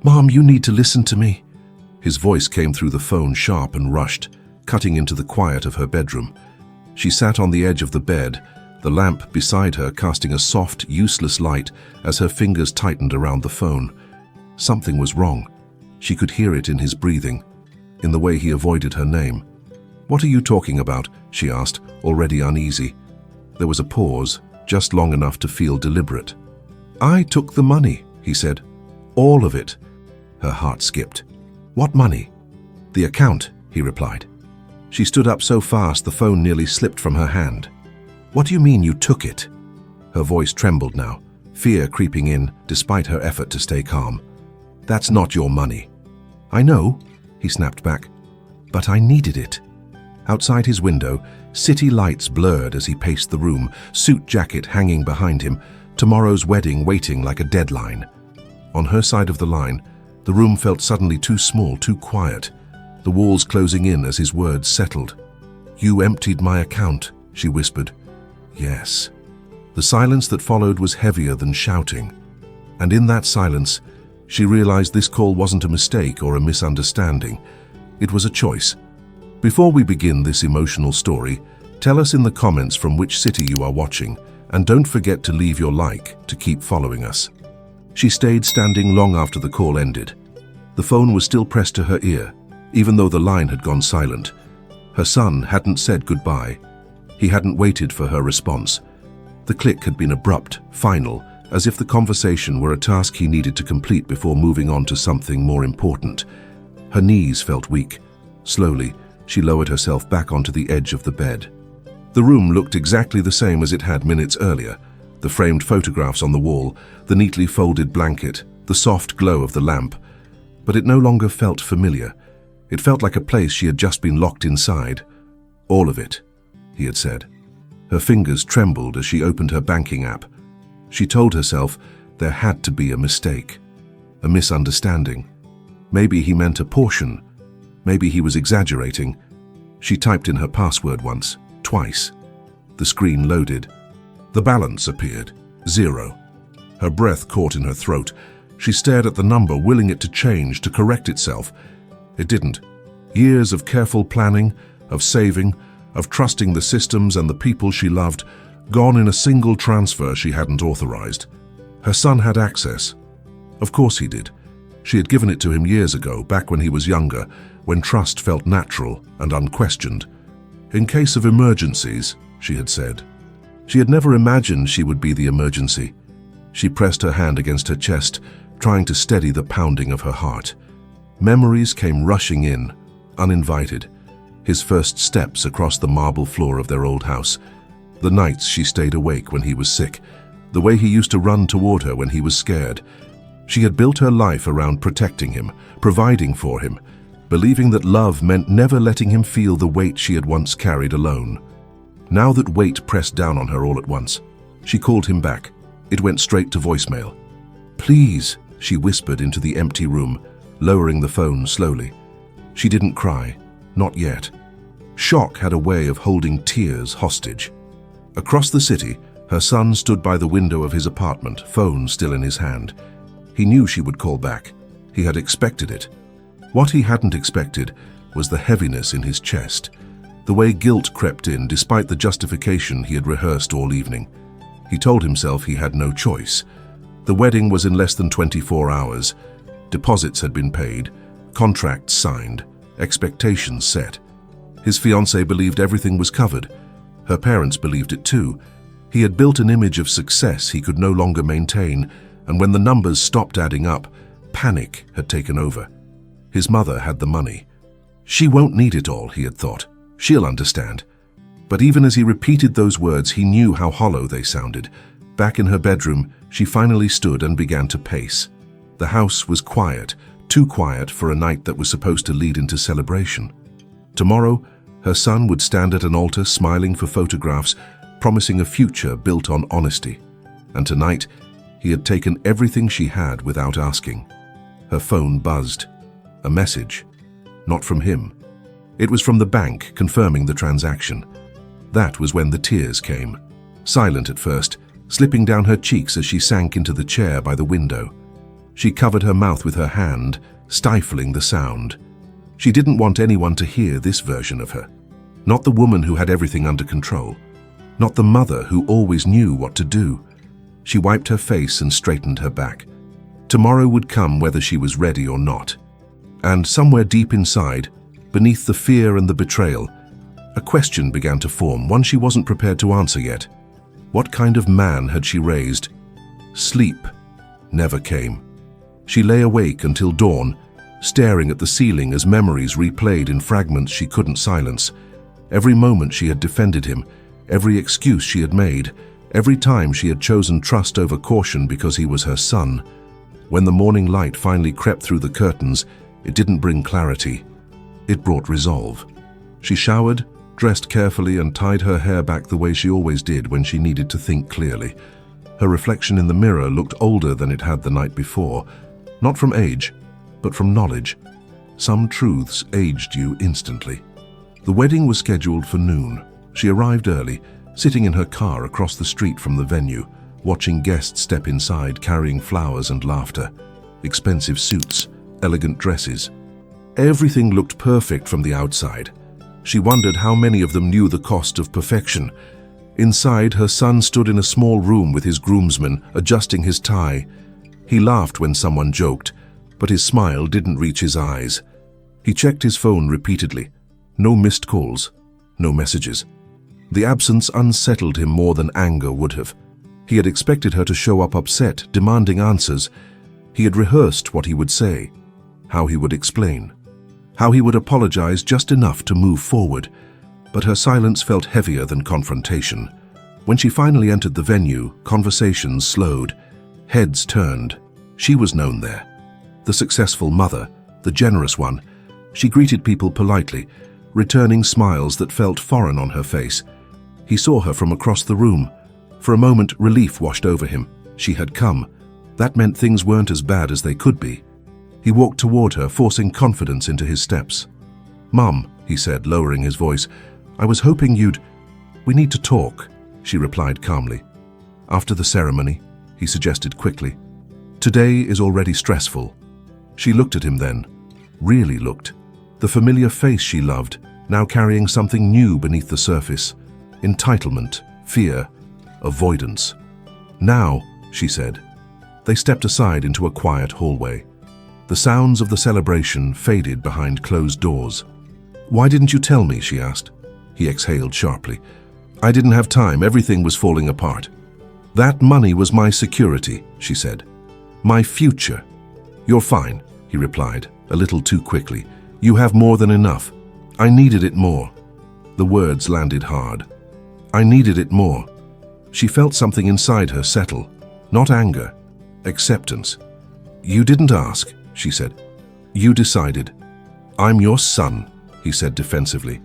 "Mom, you need to listen to me." His voice came through the phone, sharp and rushed, cutting into the quiet of her bedroom. She sat on the edge of the bed, the lamp beside her casting a soft, useless light as her fingers tightened around the phone. Something was wrong. She could hear it in his breathing, in the way he avoided her name. "What are you talking about?" she asked, already uneasy. There was a pause, just long enough to feel deliberate. "I took the money," he said. "All of it." Her heart skipped. "What money?" "The account," he replied. She stood up so fast the phone nearly slipped from her hand. "What do you mean you took it?" Her voice trembled now, fear creeping in despite her effort to stay calm. "That's not your money." "I know," he snapped back, "but I needed it." Outside his window, city lights blurred as he paced the room, suit jacket hanging behind him, tomorrow's wedding waiting like a deadline. On her side of the line, the room felt suddenly too small, too quiet, the walls closing in as his words settled. "You emptied my account," she whispered. "Yes." The silence that followed was heavier than shouting. And in that silence, she realized this call wasn't a mistake or a misunderstanding. It was a choice. Before we begin this emotional story, tell us in the comments from which city you are watching, and don't forget to leave your like to keep following us. She stayed standing long after the call ended. The phone was still pressed to her ear, even though the line had gone silent. Her son hadn't said goodbye. He hadn't waited for her response. The click had been abrupt, final, as if the conversation were a task he needed to complete before moving on to something more important. Her knees felt weak. Slowly, she lowered herself back onto the edge of the bed. The room looked exactly the same as it had minutes earlier. The framed photographs on the wall, the neatly folded blanket, the soft glow of the lamp. But it no longer felt familiar. It felt like a place she had just been locked inside. "All of it," he had said. Her fingers trembled as she opened her banking app. She told herself there had to be a mistake, a misunderstanding. Maybe he meant a portion. Maybe he was exaggerating. She typed in her password once, twice. The screen loaded. The balance appeared, 0. Her breath caught in her throat. She stared at the number, willing it to change, to correct itself. It didn't. Years of careful planning, of saving, of trusting the systems and the people she loved, gone in a single transfer she hadn't authorized. Her son had access. Of course he did. She had given it to him years ago, back when he was younger, when trust felt natural and unquestioned. "In case of emergencies," she had said. She had never imagined she would be the emergency. She pressed her hand against her chest, trying to steady the pounding of her heart. Memories came rushing in, uninvited. His first steps across the marble floor of their old house. The nights she stayed awake when he was sick. The way he used to run toward her when he was scared. She had built her life around protecting him, providing for him, believing that love meant never letting him feel the weight she had once carried alone. Now that weight pressed down on her all at once, she called him back. It went straight to voicemail. "Please," she whispered into the empty room, lowering the phone slowly. She didn't cry, not yet. Shock had a way of holding tears hostage. Across the city, her son stood by the window of his apartment, phone still in his hand. He knew she would call back. He had expected it. What he hadn't expected was the heaviness in his chest, the way guilt crept in despite the justification he had rehearsed all evening. He told himself he had no choice. The wedding was in less than 24 hours. Deposits had been paid, contracts signed, expectations set. His fiancée believed everything was covered. Her parents believed it too. He had built an image of success he could no longer maintain, and when the numbers stopped adding up, panic had taken over. His mother had the money. She won't need it all, he had thought. She'll understand. But even as he repeated those words, he knew how hollow they sounded. Back in her bedroom, she finally stood and began to pace. The house was quiet, too quiet for a night that was supposed to lead into celebration. Tomorrow, her son would stand at an altar smiling for photographs, promising a future built on honesty. And tonight, he had taken everything she had without asking. Her phone buzzed. A message. Not from him. It was from the bank confirming the transaction. That was when the tears came. Silent at first, slipping down her cheeks as she sank into the chair by the window. She covered her mouth with her hand, stifling the sound. She didn't want anyone to hear this version of her. Not the woman who had everything under control. Not the mother who always knew what to do. She wiped her face and straightened her back. Tomorrow would come whether she was ready or not. And somewhere deep inside, beneath the fear and the betrayal, a question began to form, one she wasn't prepared to answer yet. What kind of man had she raised? Sleep never came. She lay awake until dawn, staring at the ceiling as memories replayed in fragments she couldn't silence. Every moment she had defended him, every excuse she had made, every time she had chosen trust over caution because he was her son. When the morning light finally crept through the curtains, it didn't bring clarity. It brought resolve. She showered, dressed carefully, and tied her hair back the way she always did when she needed to think clearly. Her reflection in the mirror looked older than it had the night before, not from age, but from knowledge. Some truths aged you instantly. The wedding was scheduled for noon. She arrived early, sitting in her car across the street from the venue, watching guests step inside carrying flowers and laughter, expensive suits, elegant dresses. Everything looked perfect from the outside. She wondered how many of them knew the cost of perfection. Inside, her son stood in a small room with his groomsmen, adjusting his tie. He laughed when someone joked, but his smile didn't reach his eyes. He checked his phone repeatedly. No missed calls, no messages. The absence unsettled him more than anger would have. He had expected her to show up upset, demanding answers. He had rehearsed what he would say, how he would explain, how he would apologize just enough to move forward. But her silence felt heavier than confrontation. When she finally entered the venue, conversations slowed, heads turned. She was known there. The successful mother, the generous one. She greeted people politely, returning smiles that felt foreign on her face. He saw her from across the room. For a moment, relief washed over him. She had come. That meant things weren't as bad as they could be. He walked toward her, forcing confidence into his steps. "Mum," he said, lowering his voice, "I was hoping you'd—" "We need to talk," she replied calmly. "After the ceremony," he suggested quickly. "Today is already stressful." She looked at him then, really looked. The familiar face she loved, now carrying something new beneath the surface. Entitlement, fear, avoidance. "Now," she said. They stepped aside into a quiet hallway. The sounds of the celebration faded behind closed doors. "Why didn't you tell me?" she asked. He exhaled sharply. "I didn't have time. Everything was falling apart." "That money was my security," she said. "My future." "You're fine," he replied, a little too quickly. "You have more than enough. I needed it more." The words landed hard. I needed it more. She felt something inside her settle. Not anger, acceptance. "You didn't ask," she said. "You decided." "I'm your son," he said defensively.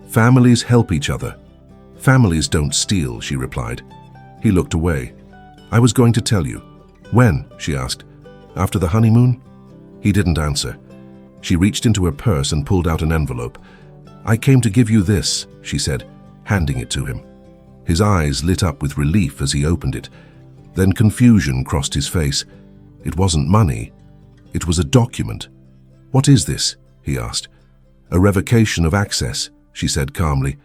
"Families help each other." "Families don't steal," she replied. He looked away. "I was going to tell you." "When?" she asked. "After the honeymoon?" He didn't answer. She reached into her purse and pulled out an envelope. "I came to give you this," she said, handing it to him. His eyes lit up with relief as he opened it. Then confusion crossed his face. It wasn't money. It was a document. "What is this?" he asked. "A revocation of access," she said calmly.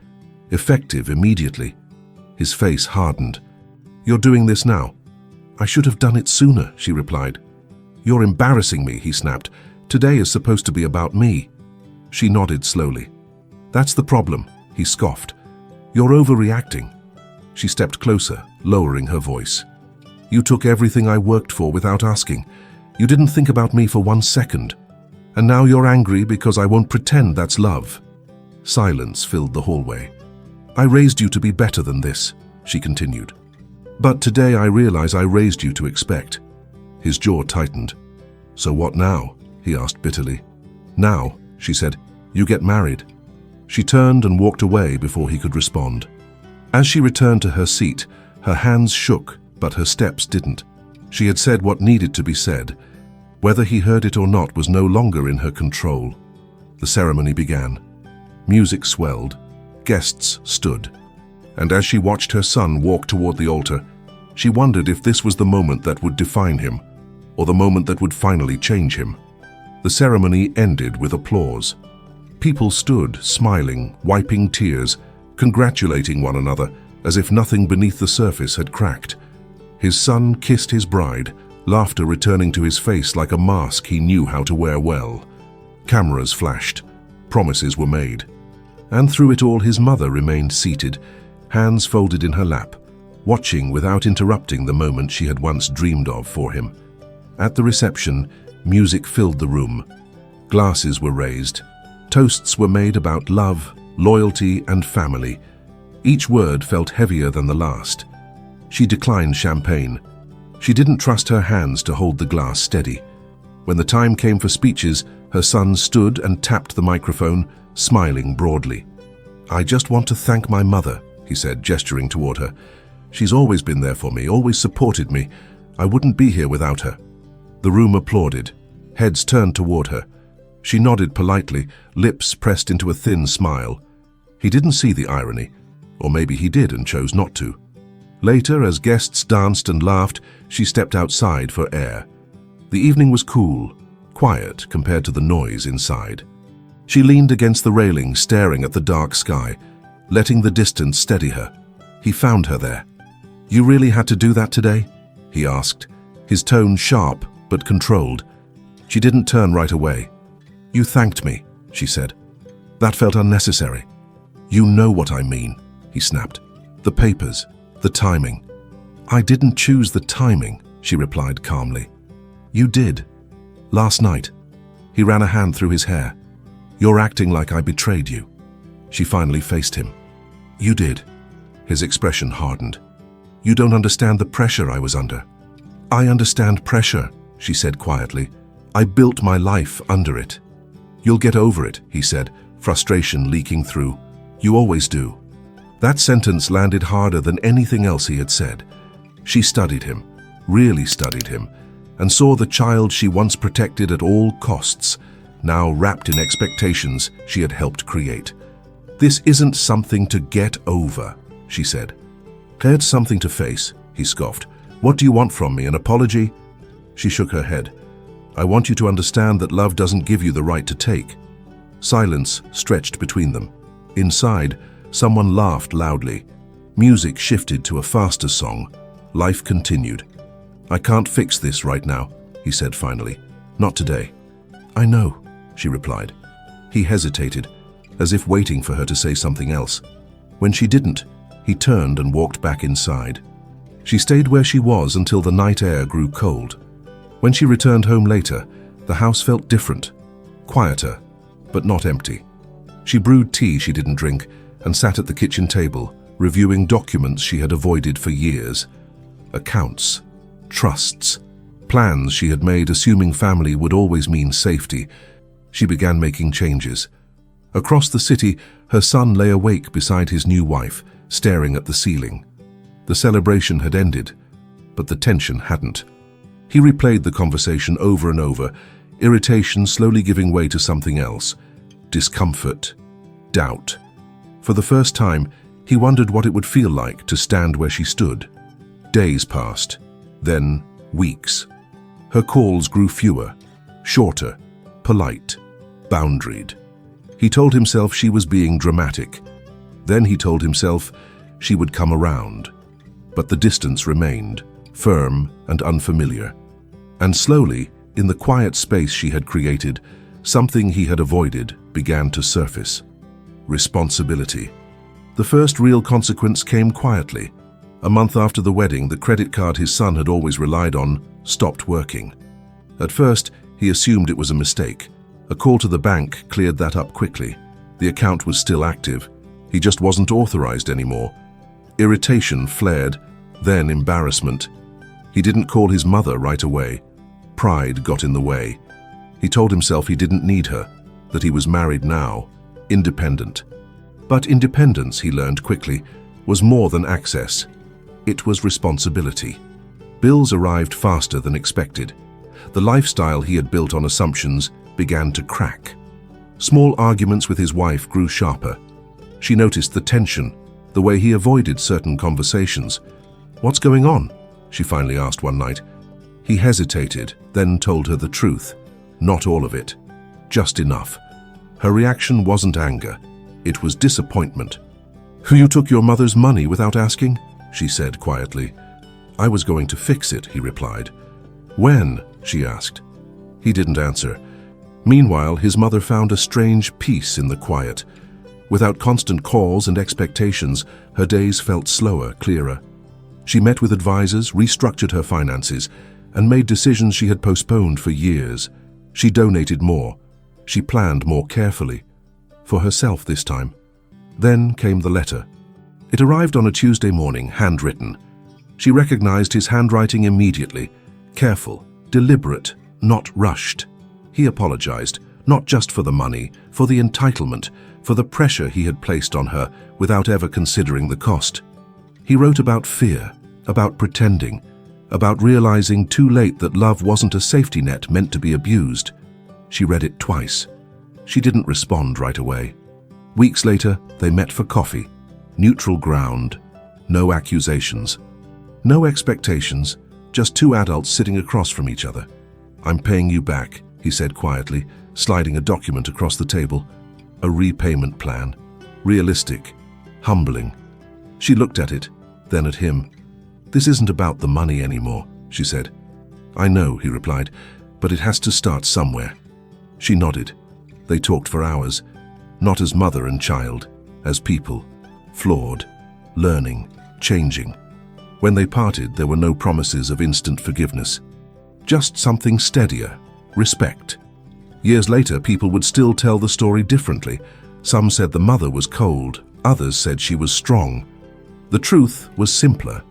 "Effective immediately." His face hardened. "You're doing this now?" "I should have done it sooner," she replied. "You're embarrassing me," he snapped. "Today is supposed to be about me." She nodded slowly. "That's the problem," he scoffed. "You're overreacting." She stepped closer, lowering her voice. "You took everything I worked for without asking. You didn't think about me for 1 second. And now you're angry because I won't pretend that's love." Silence filled the hallway. "I raised you to be better than this," she continued. "But today I realize I raised you to expect." His jaw tightened. "So what now?" he asked bitterly. "Now," she said, "you get married." She turned and walked away before he could respond. As she returned to her seat, her hands shook, but her steps didn't. She had said what needed to be said. Whether he heard it or not was no longer in her control. The ceremony began. Music swelled. Guests stood. And as she watched her son walk toward the altar, she wondered if this was the moment that would define him, or the moment that would finally change him. The ceremony ended with applause. People stood, smiling, wiping tears, congratulating one another as if nothing beneath the surface had cracked. His son kissed his bride, laughter returning to his face like a mask he knew how to wear well. Cameras flashed, promises were made. And through it all his mother remained seated, hands folded in her lap, watching without interrupting the moment she had once dreamed of for him. At the reception, music filled the room. Glasses were raised. Toasts were made about love, loyalty, and family. Each word felt heavier than the last. She declined champagne. She didn't trust her hands to hold the glass steady. When the time came for speeches, her son stood and tapped the microphone, smiling broadly. "I just want to thank my mother," he said, gesturing toward her. "She's always been there for me, always supported me. I wouldn't be here without her." The room applauded. Heads turned toward her. She nodded politely, lips pressed into a thin smile. He didn't see the irony, or maybe he did and chose not to. Later, as guests danced and laughed, she stepped outside for air. The evening was cool, quiet compared to the noise inside. She leaned against the railing, staring at the dark sky, letting the distance steady her. He found her there. "You really had to do that today?" he asked, his tone sharp but controlled. She didn't turn right away. "You thanked me," she said. "That felt unnecessary." "You know what I mean," he snapped. "The papers, the timing." "I didn't choose the timing," she replied calmly. "You did. Last night." He ran a hand through his hair. "You're acting like I betrayed you." She finally faced him. "You did." His expression hardened. "You don't understand the pressure I was under." "I understand pressure," she said quietly. "I built my life under it." "You'll get over it," he said, frustration leaking through. "You always do." That sentence landed harder than anything else he had said. She studied him, really studied him, and saw the child she once protected at all costs, now wrapped in expectations she had helped create. "This isn't something to get over," she said. "It's something to face," he scoffed. "What do you want from me, an apology?" She shook her head. "I want you to understand that love doesn't give you the right to take." Silence stretched between them. Inside, someone laughed loudly. Music shifted to a faster song. Life continued. "I can't fix this right now," he said finally. "Not today." "I know," she replied. He hesitated, as if waiting for her to say something else. When she didn't, he turned and walked back inside. She stayed where she was until the night air grew cold. When she returned home later, the house felt different, quieter, but not empty. She brewed tea she didn't drink and sat at the kitchen table, reviewing documents she had avoided for years. Accounts, trusts, plans she had made assuming family would always mean safety. She began making changes. Across the city, her son lay awake beside his new wife, staring at the ceiling. The celebration had ended, but the tension hadn't. He replayed the conversation over and over, irritation slowly giving way to something else. Discomfort, doubt. For the first time, he wondered what it would feel like to stand where she stood. Days passed, then weeks. Her calls grew fewer, shorter, polite, boundaried. He told himself she was being dramatic. Then he told himself she would come around. But the distance remained, firm and unfamiliar. And slowly, in the quiet space she had created, something he had avoided began to surface. Responsibility. The first real consequence came quietly. A month after the wedding, the credit card his son had always relied on stopped working. At first, he assumed it was a mistake. A call to the bank cleared that up quickly. The account was still active. He just wasn't authorized anymore. Irritation flared, then embarrassment. He didn't call his mother right away. Pride got in the way. He told himself he didn't need her, that he was married now, independent. But independence, he learned quickly, was more than access. It was responsibility. Bills arrived faster than expected. The lifestyle he had built on assumptions began to crack. Small arguments with his wife grew sharper. She noticed the tension, the way he avoided certain conversations. "What's going on?" she finally asked one night. He hesitated, then told her the truth. Not all of it. Just enough. Her reaction wasn't anger. It was disappointment. "You took your mother's money without asking?" she said quietly. "I was going to fix it," he replied. "When?" she asked. He didn't answer. Meanwhile, his mother found a strange peace in the quiet. Without constant calls and expectations, her days felt slower, clearer. She met with advisors, restructured her finances, and made decisions she had postponed for years. She donated more. She planned more carefully. For herself this time. Then came the letter. It arrived on a Tuesday morning, handwritten. She recognized his handwriting immediately. Careful, deliberate, not rushed. He apologized, not just for the money, for the entitlement, for the pressure he had placed on her without ever considering the cost. He wrote about fear, about pretending, about realizing too late that love wasn't a safety net meant to be abused. She read it twice. She didn't respond right away. Weeks later, they met for coffee. Neutral ground. No accusations. No expectations, just two adults sitting across from each other. "I'm paying you back," he said quietly, sliding a document across the table. A repayment plan. Realistic. Humbling. She looked at it, then at him. "This isn't about the money anymore," she said. "I know," he replied, "but it has to start somewhere." She nodded. They talked for hours, not as mother and child, as people, flawed, learning, changing. When they parted, there were no promises of instant forgiveness. Just something steadier, respect. Years later, people would still tell the story differently. Some said the mother was cold, others said she was strong. The truth was simpler.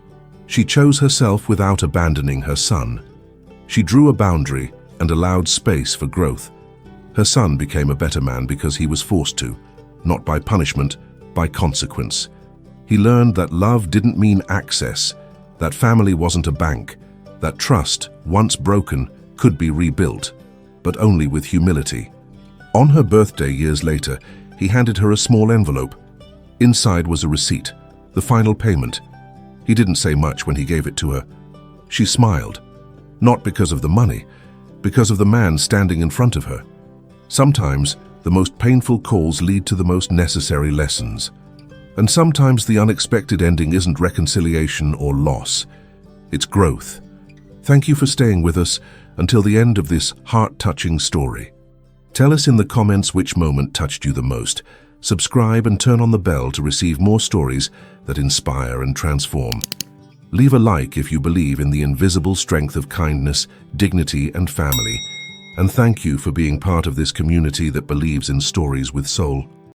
She chose herself without abandoning her son. She drew a boundary and allowed space for growth. Her son became a better man because he was forced to, not by punishment, by consequence. He learned that love didn't mean access, that family wasn't a bank, that trust, once broken, could be rebuilt, but only with humility. On her birthday years later, he handed her a small envelope. Inside was a receipt, the final payment. He didn't say much when he gave it to her. She smiled, not because of the money, because of the man standing in front of her. Sometimes, the most painful calls lead to the most necessary lessons. And sometimes the unexpected ending isn't reconciliation or loss. It's growth. Thank you for staying with us until the end of this heart-touching story. Tell us in the comments which moment touched you the most. Subscribe and turn on the bell to receive more stories that inspire and transform. Leave a like if you believe in the invisible strength of kindness, dignity, and family. And thank you for being part of this community that believes in stories with soul.